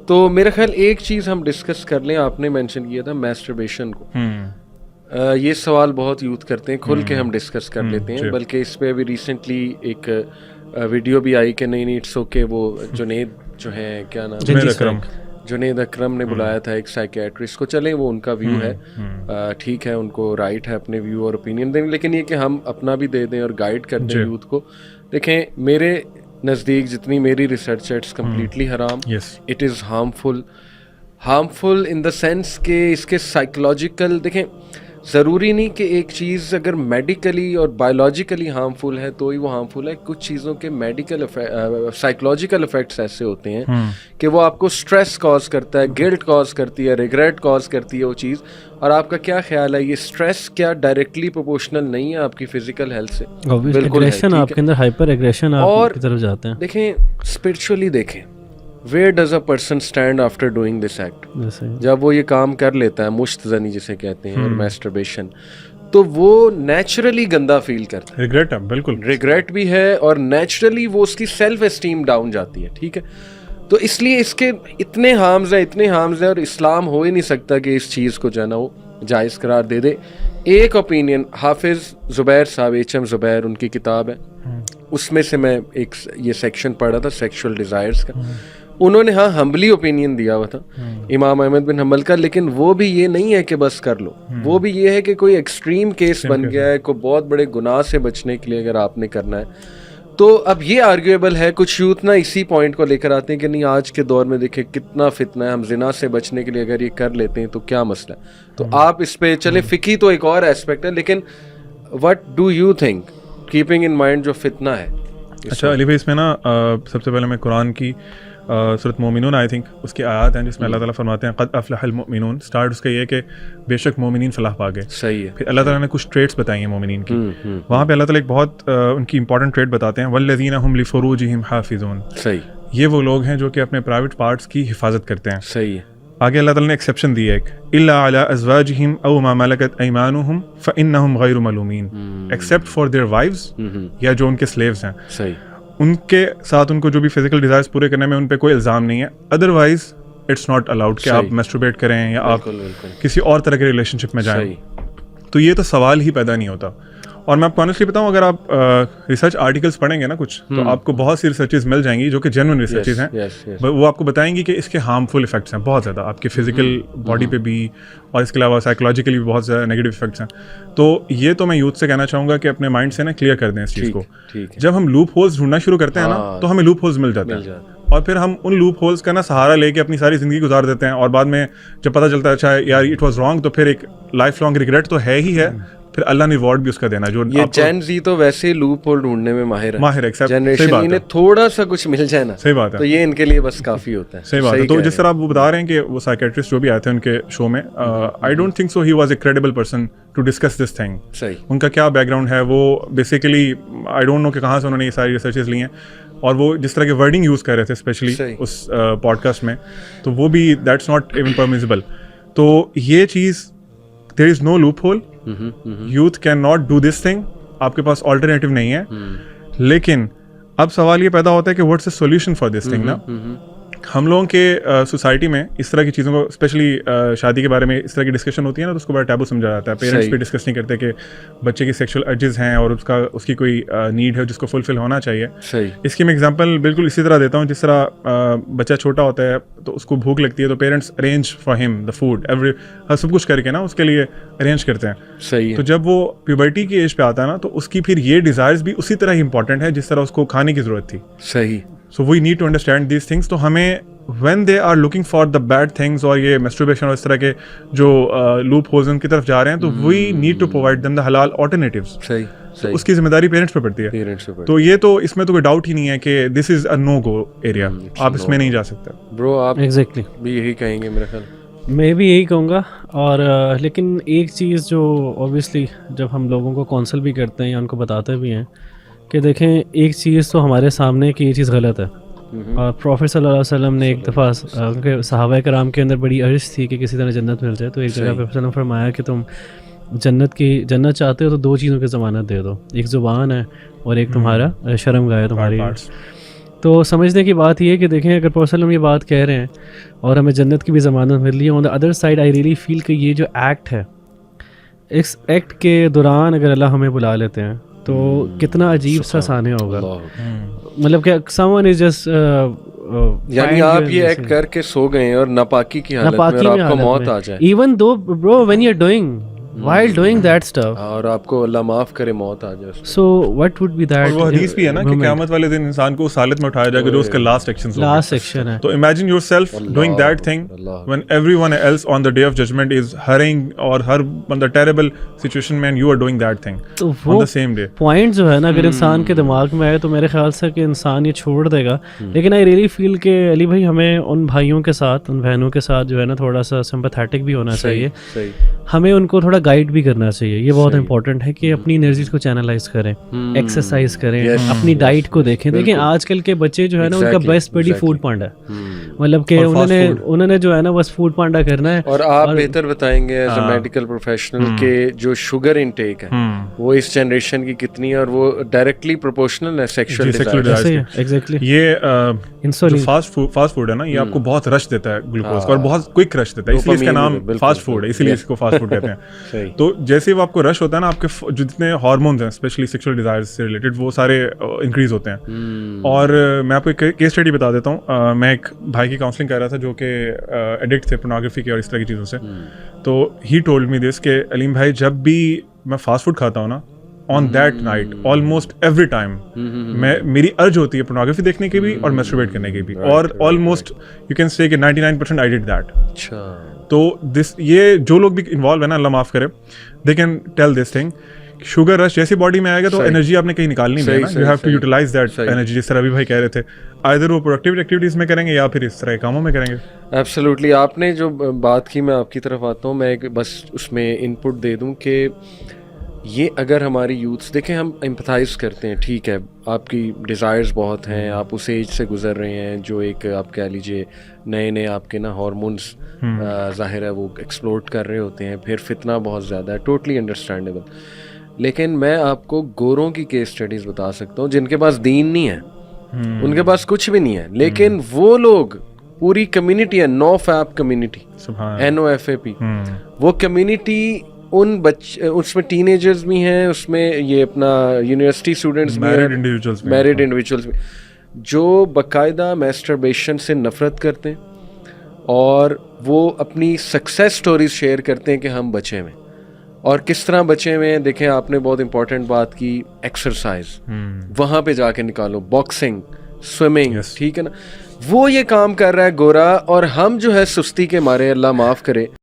تو میرا خیال ایک چیز ہم ڈسکس کر لیں, آپ نے مینشن کیا تھا میسٹربیشن کو, یہ سوال بہت یوتھ کرتے ہیں, کھل کے ہم ڈسکس کر لیتے ہیں, بلکہ اس پہ ابھی ریسنٹلی ایک ویڈیو بھی آئی کہ نہیں اٹس اوکے, وہ جنید جو ہیں کیا نام, جنید اکرم نے بلایا تھا ایک سائیکیٹرسٹ کو, چلیں وہ ان کا ویو ہے, ٹھیک ہے, ان کو رائٹ ہے اپنے ویو اور اوپینین دینے, لیکن یہ کہ ہم اپنا بھی دے دیں اور گائیڈ کر دیں یوتھ کو. دیکھیں میرے نزدیک جتنی میری ریسرچ ہے اٹس کمپلیٹلی حرام, it is harmful in the sense کہ اس کے سائیکولوجیکل, دیکھیں ضروری نہیں کہ ایک چیز اگر میڈیکلی اور بایولوجیکلی ہارمفل ہے تو ہی وہ ہارمفل ہے. کچھ چیزوں کے میڈیکل سائیکولوجیکل افیکٹس ایسے ہوتے ہیں کہ وہ آپ کو اسٹریس کاز کرتا ہے, گلٹ کاز کرتی ہے, ریگریٹ کاز کرتی ہے وہ چیز. اور آپ کا کیا خیال ہے, یہ اسٹریس کیا ڈائریکٹلی پروپورشنل نہیں ہے آپ کی فزیکل ہیلتھ سے؟ بالکل ہے, آپ کے اندر ہائپر ایگریشن آپ کی طرف جاتے ہیں. دیکھیں اسپرچولی دیکھیں, where does a person stand after doing this act؟ جب وہ یہ کام کر لیتا ہے, مشت زنی جسے کہتے ہیں اور میسٹربیشن, تو وہ نیچرلی گندا فیل کرتا ہے, ریگریٹ ہے, بالکل ریگریٹ بھی ہے, اور نیچرلی وہ اس کی سیلف اسٹیم ڈاؤن جاتی ہے, ٹھیک ہے. تو اس لیے اس کے اتنے ہارمز ہیں, اور اسلام ہو ہی نہیں سکتا کہ اس چیز کو جو ہے نا وہ جائز قرار دے دے. ایک اوپینین حافظ زبیر صاحب, ایم زبیر, ان کی کتاب ہے, اس میں سے میں ایک یہ سیکشن پڑھا تھا سیکشول ڈیزائرز کا. انہوں نے ہمبلی اوپینین دیا ہوا تھا امام احمد بن حنبل کا, لیکن وہ بھی یہ نہیں ہے کہ بس کر لو, وہ بھی یہ ہے کہ کوئی ایکسٹریم کیس بن گیا ہے, کوئی بہت بڑے گناہ سے بچنے کے لیے اگر آپ نے کرنا ہے تو اب یہ آرگیویبل ہے. کچھ یوتھ نا اسی پوائنٹ کو لے کر آتے ہیں کہ نہیں آج کے دور میں دیکھیں کتنا فتنہ ہے, ہم زنا سے بچنے کے لیے اگر یہ کر لیتے ہیں تو کیا مسئلہ ہے. تو آپ اس پہ چلیں, فقہی تو ایک اور ایسپیکٹ ہے, لیکن what do you think keeping in mind جو فتنہ ہے. اچھا علی بھائی, اس میں نا سب سے پہلے میں قرآن کی سورۃ مومنون آئی تھنک اس کی آیات ہیں جس میں اللہ تعالیٰ فرماتے ہیں قد افلح المؤمنون. اسٹارٹ اس کا یہ کہ بے شک مومنین فلاح پا گئے. صحیح ہے. پھر اللہ تعالیٰ نے کچھ ٹریٹس بتائی ہیں مومنین کی, وہاں پہ اللہ تعالیٰ ایک بہت ان کی امپورٹنٹ ٹریٹ بتاتے ہیں, والذین هم لفروجہم حافظون. صحیح, یہ وہ لوگ ہیں جو کہ اپنے پرائیویٹ پارٹس کی حفاظت کرتے ہیں. صحیح ہے. آگے اللہ تعالیٰ نے ایکسیپشن دی ہے ایک, الا علی ازواجہم او ما ملکت ایمانہم فانہم غیر ملومین, ایکسیپٹ فار دیئر وائفز, یا جو ان کے سلیوز ہیں. صحیح, ان کے ساتھ ان کو جو بھی فزیکل ڈیزائرز پورے کرنے میں ان پہ کوئی الزام نہیں ہے. ادروائز اٹس ناٹ الاؤڈ کہ آپ میسٹربیٹ کریں یا آپ کسی اور طرح کے ریلیشن شپ میں جائیں. تو یہ تو سوال ہی پیدا نہیں ہوتا. اور میں آپ کو آنیسٹلی بتاؤں, اگر آپ ریسرچ آرٹیکلس پڑھیں گے نا کچھ, تو آپ کو بہت سی ریسرچز مل جائیں گی جو کہ جینوئن ریسرچز ہیں. وہ آپ کو بتائیں گی کہ اس کے ہارمفل افیکٹس ہیں بہت زیادہ, آپ کے فزیکل باڈی پہ بھی, اور اس کے علاوہ سائیکولوجیکلی بھی بہت زیادہ نیگیٹو افیکٹس ہیں. تو یہ تو میں یوتھ سے کہنا چاہوں گا کہ اپنے مائنڈ سے نا کلیئر کر دیں اس چیز کو. جب ہم لوپ ہولز ڈھونڈنا شروع کرتے ہیں نا, تو ہمیں لوپ ہولز مل جاتے ہیں, اور پھر ہم ان لوپ ہولز کا نا سہارا لے کے اپنی ساری زندگی گزار دیتے ہیں, اور بعد میں جب پتہ چلتا ہے اچھا یار اٹ واز رانگ, تو پھر ایک لائف لانگ ریگریٹ تو ہے ہی ہے, پھر اللہ نے ریوارڈ بھی اس کا دینا. جو یہ جین زی تو ویسے لوپ ہول ڈھونڈنے میں ماہر ہے, جنریشن انہیں تھوڑا سا کچھ مل جائے نا, صحیح بات ہے, تو یہ ان کے لیے بس کافی ہوتا ہے. صحیح بات ہے. تو جس طرح آپ وہ بتا رہے ہیں کہ وہ سائیکیٹرسٹ جو بھی آئے تھے ان کے شو میں, I don't think so he was a credible person to discuss this thing. صحیح, ان کا کیا بیک گراؤنڈ ہے, وہ بیسیکلی آئی ڈونٹ نو کہ کہاں سے انہوں نے یہ ساری ریسرچز لی ہیں, اور وہ جس طرح کے ورڈنگ یوز کر رہے تھے اسپیشلی اس پوڈ کاسٹ میں, تو وہ بھی دیٹس ناٹ ایون پرمیزیبل. تو یہ چیز, there is no loophole, you can not do this thing, آپ کے پاس آلٹرنیٹیو نہیں ہے. لیکن اب سوال یہ پیدا ہوتا ہے کہ what's a solution for this thing نا. ہم لوگوں کے سوسائٹی میں اس طرح کی چیزوں کو, اسپیشلی شادی کے بارے میں اس طرح کی ڈسکشن ہوتی ہے نا, تو اس کو بڑا ٹیبو سمجھا جاتا ہے. پیرنٹس بھی ڈسکس نہیں کرتے کہ بچے کی سیکشل ارجز ہیں اور اس کی کوئی نیڈ ہے جس کو فلفل ہونا چاہیے. اس کی میں ایگزامپل بالکل اسی طرح دیتا ہوں, جس طرح بچہ چھوٹا ہوتا ہے تو اس کو بھوک لگتی ہے, تو پیرنٹس ارینج فار ہم دا فوڈ, سب کچھ کر کے نا اس کے لیے ارینج کرتے ہیں. صحیح. تو جب وہ پیوبرٹی کی ایج پہ آتا ہے نا, تو اس کی پھر یہ ڈیزائرز بھی اسی طرح ہی امپورٹنٹ ہے جس طرح اس کو کھانے کی ضرورت تھی. صحیح. So we need to understand these things. تو ہمیں when they are looking for the bad things, اور یہ میسٹربیشن اور اس طرح کے جو لوپ ہولز ان کی طرف جا رہے ہیں, تو we need to provide them the halal alternatives. صحیح. تو اس کی ذمہ داری پیرنٹس پہ پڑتی ہے. تو یہ تو اس میں تو کوئی ڈاؤٹ ہی نہیں ہے کہ دس از اے نو گو ایریا, آپ اس میں نہیں جا سکتے. برو آپ ایگزیکٹلی بھی یہی کہیں گے میرے خیال. میں بھی یہی کہوں گا. اور لیکن ایک چیز جو اوبیسلی جب ہم لوگوں کو کونسل بھی کرتے ہیں یا ان کو بتاتے بھی ہیں کہ دیکھیں ایک چیز تو ہمارے سامنے کہ یہ چیز غلط ہے, اور پروفیٹ صلی اللہ علیہ وسلم نے ایک دفعہ کیونکہ صحابہ کرام کے اندر بڑی عرض تھی کہ کسی طرح جنت مل جائے, تو ایک جگہ پہ وسلم فرمایا کہ تم جنت چاہتے ہو تو دو چیزوں کی ضمانت دے دو, ایک زبان ہے اور ایک تمہارا شرم گاہ ہے تمہاری. تو سمجھنے کی بات یہ ہے کہ دیکھیں اگر پرسنل ہم یہ بات کہہ رہے ہیں اور ہمیں جنت کی بھی ضمانت مل رہی ہے, on the other side I really feel کہ یہ جو ایکٹ ہے, اس ایکٹ کے دوران اگر اللہ ہمیں بلا لیتے ہیں تو کتنا عجیب سا سانحہ ہوگا, مطلب کہ someone is just یعنی آپ یہ ایکٹ کر کے سو گئے ہیں اور ناپاکی کی حالت میں اور آپ کو موت آ جائے, even though bro when you're doing while doing that stuff, اور آپ کو اللہ معاف کرے موت آ جائے, so what would be that. اور وہ حدیث بھی ہے نا کہ قیامت والے دن انسان کو اس حالت میں اٹھایا جائے گا جو اس کا لاسٹ ایکشن ہے. تو imagine your self doing that thing when everyone else on the day of judgment is hurrying اور ہر بندہ ٹیریبل سچویشن میں and you are doing that thing on the same day. Point جو ہے نا اگر انسان کے دماغ میں آئے تو میرے خیال سے کہ انسان یہ چھوڑ دے گا, لیکن آئی ریئلی فیل کہ علی بھائی ہمیں ان بھائیوں کے ساتھ, ان بہنوں کے ساتھ جو ہے نا تھوڑا سا سمپیتھیٹک بھی ہونا چاہیے, ہمیں ان کو تھوڑا گائیڈ بھی کرنا چاہیے. یہ بہت امپورٹنٹ ہے کہ اپنی انرجیز کو چینلائز کریں, ایکسرسائز کریں, اپنی ڈائٹ کو دیکھیں. دیکھیں آج کل کے بچے جو ہے نا ان کا بیسٹ بڈی فوڈ پانڈا ہے, مطلب کہ انہوں نے جو ہے نا بس فوڈ پانڈا کرنا ہے. اور آپ بہتر بتائیں گے ایز اے میڈیکل پروفیشنل کہ جو شوگر انٹیک ہے وہ اس جنریشن کی کتنی ہے, اور وہ ڈائریکٹلی پروپورشنل ہے سیکشوئل ڈیزائر. ایگزیکٹلی یہ فاسٹ فوڈ ہے نا, یہ آپ کو بہت رش دیتا ہے گلوکوز کا, اور بہت کوئک رش دیتا ہے, اس لیے اس کا نام فاسٹ فوڈ ہے, اسی لیے اس کو فاسٹ فوڈ کہتے ہیں. تو جیسے آپ کو رش ہوتا ہے نا, آپ کے جتنے ہارمونز ہیں اسپیشلی سیکشل ڈیزائر سے ریلیٹڈ وہ سارے انکریز ہوتے ہیں. اور میں آپ کو ایک کیس اسٹڈی بتا دیتا ہوں. میں ایک بھائی کی کاؤنسلنگ کر رہا تھا جو کہ ایڈکٹ تھے پورنوگرافی کے اور اس طرح کی چیزوں سے. تو ہی ٹولڈ می دس کہ علیم بھائی جب بھی میں فاسٹ فوڈ کھاتا ہوں نا, on that night almost every time میری ارج ہوتی ہے پورنوگرافی دیکھنے کی بھی اور میسٹربیٹ کرنے کی بھی, اور آلموسٹ یو کین سے کہ 99% آئی ڈیڈ دیٹ. تو دس یہ جو لوگ بھی انوالو ہے نا, اللہ معاف کرے, they can tell this thing. Sugar rush جیسی باڈی میں آئے گا تو انرجی آپ نے کہیں نکالنی نہیں ہے, you have to utilize that energy, جس طرح ابھی بھائی کہہ رہے تھے, آئدر وہ پروڈکٹیو ایکٹیویٹیز میں کریں گے یا پھر اس طرح کے کاموں میں کریں گے. ایبسلیوٹلی. آپ نے جو بات کی, میں آپ کی طرف آتا ہوں, میں بس اس میں ان پٹ دے دوں کہ یہ اگر ہماری یوتھس دیکھیں, ہم امپتھائز کرتے ہیں, ٹھیک ہے آپ کی ڈیزائرز بہت ہیں, آپ اس ایج سے گزر رہے ہیں جو ایک آپ کہہ لیجیے نئے آپ کے نا ہارمونس ظاہر ہے وہ ایکسپلورٹ کر رہے ہوتے ہیں, پھر فتنہ بہت زیادہ ہے, ٹوٹلی انڈرسٹینڈیبل. لیکن میں آپ کو گوروں کی کیس اسٹڈیز بتا سکتا ہوں جن کے پاس دین نہیں ہے, ان کے پاس کچھ بھی نہیں ہے, لیکن وہ لوگ پوری کمیونٹی ہے, نو فیپ کمیونٹی, NOFAP, وہ کمیونٹی ان اس میں ٹین ایجرز بھی ہیں, اس میں یہ اپنا یونیورسٹی اسٹوڈنٹس بھی ہیں, میرڈ انڈیویجولس بھی, جو باقاعدہ میسٹربیشن سے نفرت کرتے ہیں اور وہ اپنی سکسیس سٹوریز شیئر کرتے ہیں کہ ہم بچے ہوئے, اور کس طرح بچے ہوئے ہیں. دیکھیں آپ نے بہت امپورٹنٹ بات کی, ایکسرسائز وہاں پہ جا کے نکالو, باکسنگ, سوئمنگ, ٹھیک ہے نا, وہ یہ کام کر رہا ہے گورا, اور ہم جو ہے سستی کے مارے, اللہ معاف کرے,